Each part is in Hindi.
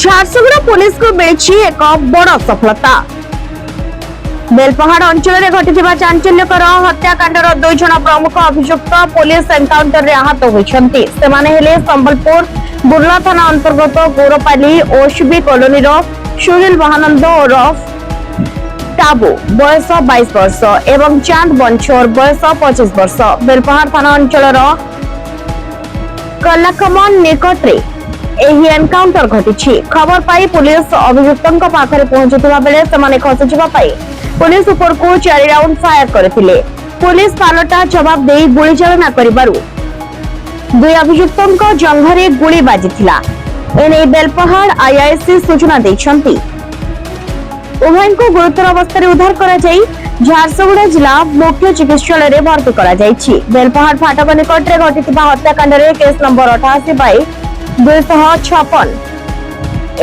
ଝାରସୁଗୁଡ଼ା ପୁଲିସକୁ ମିଳିଛି ଏକ ବଡ଼ ସଫଳତା। ବେଲପାହାଡ଼ ଅଞ୍ଚଳରେ ଘଟିଥିବା ଚାଞ୍ଚଲ୍ୟକର ହତ୍ୟାକାଣ୍ଡର 2 ଜଣ ପ୍ରମୁଖ ଅଭିଯୁକ୍ତ ପୁଲିସ ଏନକାଉଣ୍ଟରରେ ଆହତ ହୋଇଛନ୍ତି। ସେମାନେ ହେଲେ ସମ୍ବଲପୁର ବୁର୍ଲା ଥାନା ଅନ୍ତର୍ଗତ ଗୌରପାଲି ଓଏସବି କଲୋନୀର ସୁନିଲ ମହାନନ୍ଦ ଓରଫ टाबू बयस 22 वर्ष एवं चांद बंछोर बयस 25 वर्ष। बेलपाहाड़ थाना अंचल कलाकमन निकटरे एही एनकाउंटर घटिछि। खबर पाई पुलिस अभियुक्तଙ୍କ पाखरे पहुंचुवा बेले ସେମାନେ खसिजिबा पाई पुलिस ऊपर को 4 राउंड फायर करथिले। पुलिस पालटा जवाब देई गुली चालना करिबारु 2 अभियुक्तଙ୍କ जंघरे गुली बाजिथिला। एने बेलपाहाड़ आईआईसी सूचना दैछंती। उभय को गुरुतर अवस्था उद्धार करा जाई झारसुगुड़ा जिला मुख्य चिकित्सालय रे भर्ती करा जाईछि। बेलपाहाड़ फाटक निकट रे घटिथिबा हत्याकांड रे केस नंबर 88/256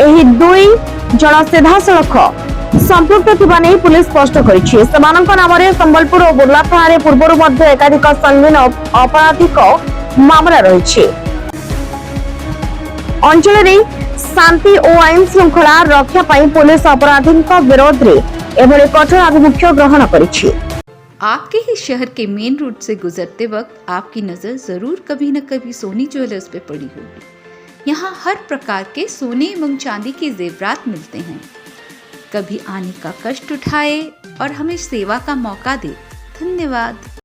एही 2 जण सीधासलख संपृक्त थिबा नै पुलिस स्पष्ट करिछि। समानक नाम रे संबलपुर और बुर्ला थाना रे पूर्वरु मध्ये एकाधिक संगीन अपराधिक मामला रहिछि। अंचल रे शांति और आईन श्रृंखला रक्षा पाई पुलिस अपराधी विरोध रे एभली कठोर आभिमुख्य ग्रहण करिछि। आपके ही शहर के मेन रोड से गुजरते वक्त आपकी नजर जरूर कभी न कभी सोनी ज्वेलर्स पे पड़ी होगी। यहाँ हर प्रकार के सोने एवं चांदी के जेवरात मिलते हैं। कभी आने का कष्ट उठाए और हमें सेवा का मौका दे। धन्यवाद।